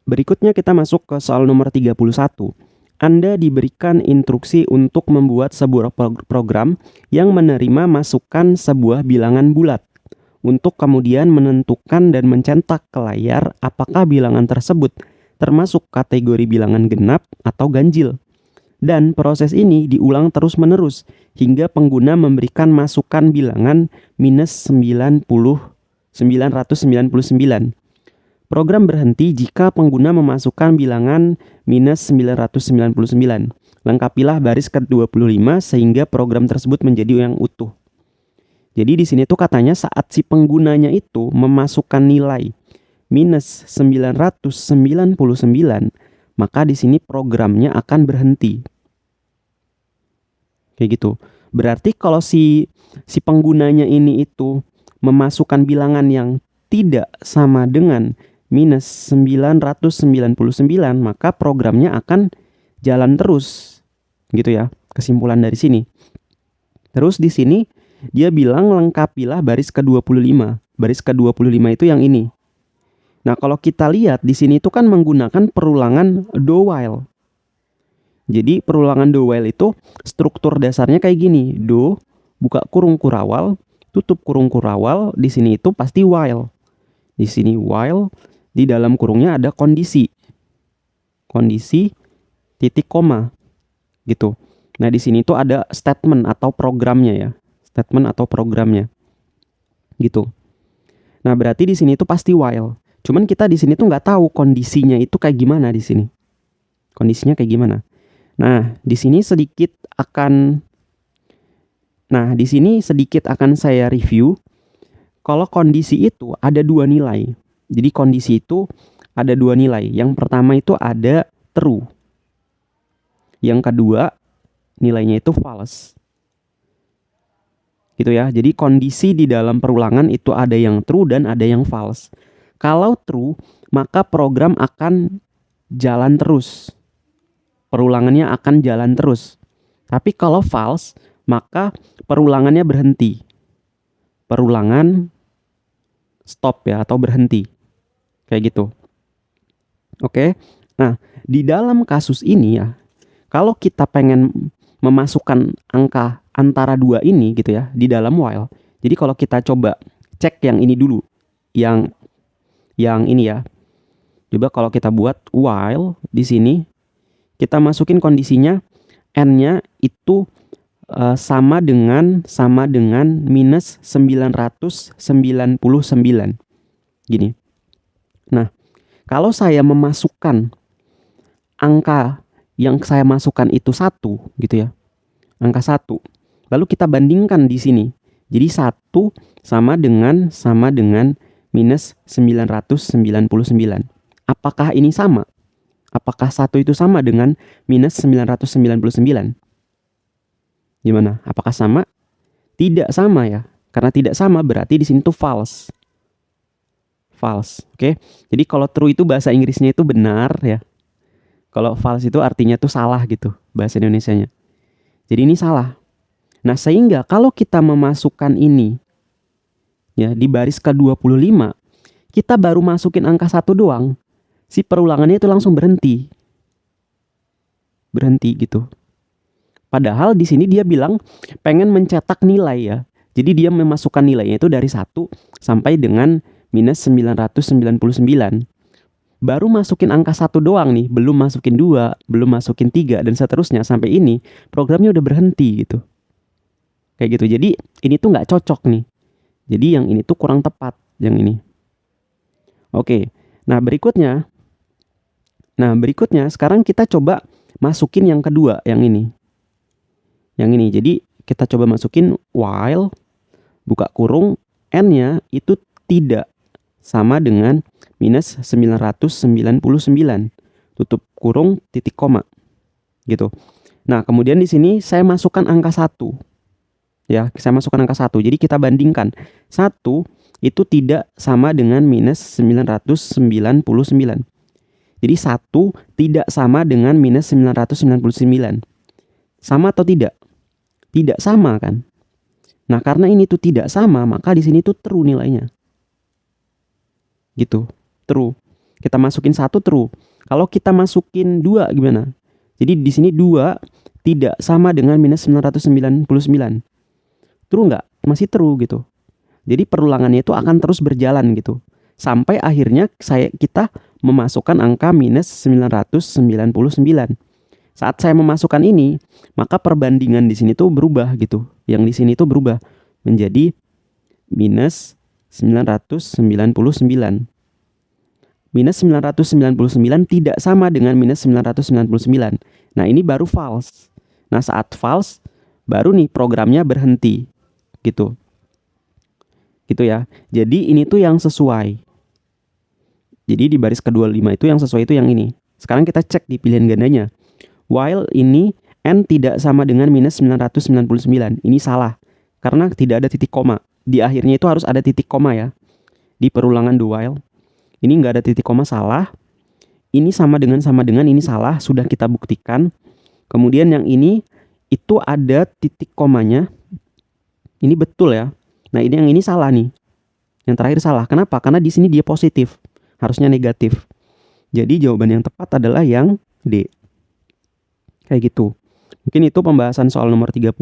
Berikutnya kita masuk ke soal nomor 31. Anda diberikan instruksi untuk membuat sebuah program yang menerima masukan sebuah bilangan bulat untuk kemudian menentukan dan mencetak ke layar apakah bilangan tersebut termasuk kategori bilangan genap atau ganjil. Dan proses ini diulang terus-menerus hingga pengguna memberikan masukan bilangan minus 999. Program berhenti jika pengguna memasukkan bilangan minus 999. Lengkapilah baris ke-25 sehingga program tersebut menjadi yang utuh. Jadi di sini tuh katanya saat si penggunanya itu memasukkan nilai minus 999, maka di sini programnya akan berhenti. Kayak gitu. Berarti kalau si penggunanya ini itu memasukkan bilangan yang tidak sama dengan minus 999, maka programnya akan jalan terus. Gitu ya, kesimpulan dari sini. Terus di sini dia bilang lengkapilah baris ke-25. Baris ke-25 itu yang ini. Nah, kalau kita lihat di sini itu kan menggunakan perulangan do while. Jadi perulangan do while itu struktur dasarnya kayak gini. Do, buka kurung kurawal, tutup kurung kurawal, di sini itu pasti while. Di sini while, di dalam kurungnya ada kondisi. Kondisi titik koma. Gitu. Nah, di sini tuh ada statement atau programnya ya. Statement atau programnya. Gitu. Nah, berarti di sini tuh pasti while. Cuman kita di sini tuh nggak tahu kondisinya itu kayak gimana di sini. Kondisinya kayak gimana. Nah, di sini sedikit akan saya review. Kalau kondisi itu ada dua nilai. Jadi kondisi itu ada dua nilai. Yang pertama itu ada true. Yang kedua nilainya itu false. Gitu ya. Jadi kondisi di dalam perulangan itu ada yang true dan ada yang false. Kalau true, maka program akan jalan terus. Perulangannya akan jalan terus. Tapi kalau false, maka perulangannya berhenti. Perulangan stop ya atau berhenti. Kayak gitu. Oke. Nah, di dalam kasus ini ya, kalau kita pengen memasukkan angka antara dua ini gitu ya, di dalam while. Jadi kalau kita coba cek yang ini dulu. Yang ini ya. Coba kalau kita buat while di sini, kita masukin kondisinya n-nya itu sama dengan minus 999. Gini. Nah, kalau saya memasukkan angka yang saya masukkan itu 1 gitu ya. Angka 1. Lalu kita bandingkan di sini. Jadi 1 sama dengan minus 999. Apakah ini sama? Apakah 1 itu sama dengan minus 999? Gimana? Apakah sama? Tidak sama ya. Karena tidak sama berarti di sini tuh false. False, oke? Jadi kalau true itu bahasa Inggrisnya itu benar ya. Kalau false itu artinya tuh salah gitu bahasa Indonesianya. Jadi ini salah. Nah, sehingga kalau kita memasukkan ini ya di baris ke-25, kita baru masukin angka 1 doang. Si perulangannya itu langsung berhenti. Berhenti gitu. Padahal di sini dia bilang pengen mencetak nilai ya. Jadi dia memasukkan nilainya itu dari 1 sampai dengan minus 999. Baru masukin angka 1 doang nih, belum masukin 2, belum masukin 3 dan seterusnya sampai ini programnya udah berhenti gitu. Kayak gitu. Jadi ini tuh nggak cocok nih. Jadi yang ini tuh kurang tepat, yang ini. Oke. Nah, berikutnya sekarang kita coba masukin yang kedua, yang ini. Yang ini. Jadi kita coba masukin while buka kurung n-nya itu tidak sama dengan minus 999. Tutup kurung titik koma. Gitu. Nah, kemudian di sini saya masukkan angka 1. Ya, saya masukkan angka 1. Jadi kita bandingkan. 1 itu tidak sama dengan minus 999. Jadi 1 tidak sama dengan minus 999. Sama atau tidak? Tidak sama kan? Nah, karena ini tuh tidak sama, maka di sini tuh true nilainya. Gitu, true. Kita masukin 1 true. Kalau kita masukin 2 gimana? Jadi di sini 2 tidak sama dengan minus 999. True nggak? Masih true gitu. Jadi perulangannya itu akan terus berjalan gitu. Sampai akhirnya kita memasukkan angka minus 999. Saat saya memasukkan ini, maka perbandingan di sini tuh berubah gitu. Yang di sini tuh berubah menjadi minus 999. Minus 999 tidak sama dengan minus 999. Nah, ini baru false. Nah, saat false, baru nih programnya berhenti. Gitu. Gitu ya. Jadi ini tuh yang sesuai. Jadi di baris ke-25 itu yang sesuai itu yang ini. Sekarang kita cek di pilihan gandanya. While ini n tidak sama dengan minus 999. Ini salah. Karena tidak ada titik koma. Di akhirnya itu harus ada titik koma ya. Di perulangan do while. Ini nggak ada titik koma, salah. Ini sama dengan ini salah, sudah kita buktikan. Kemudian yang ini itu ada titik komanya. Ini betul ya. Nah, ini yang ini salah nih. Yang terakhir salah. Kenapa? Karena di sini dia positif. Harusnya negatif. Jadi jawaban yang tepat adalah yang D. Kayak gitu. Mungkin itu pembahasan soal nomor 31.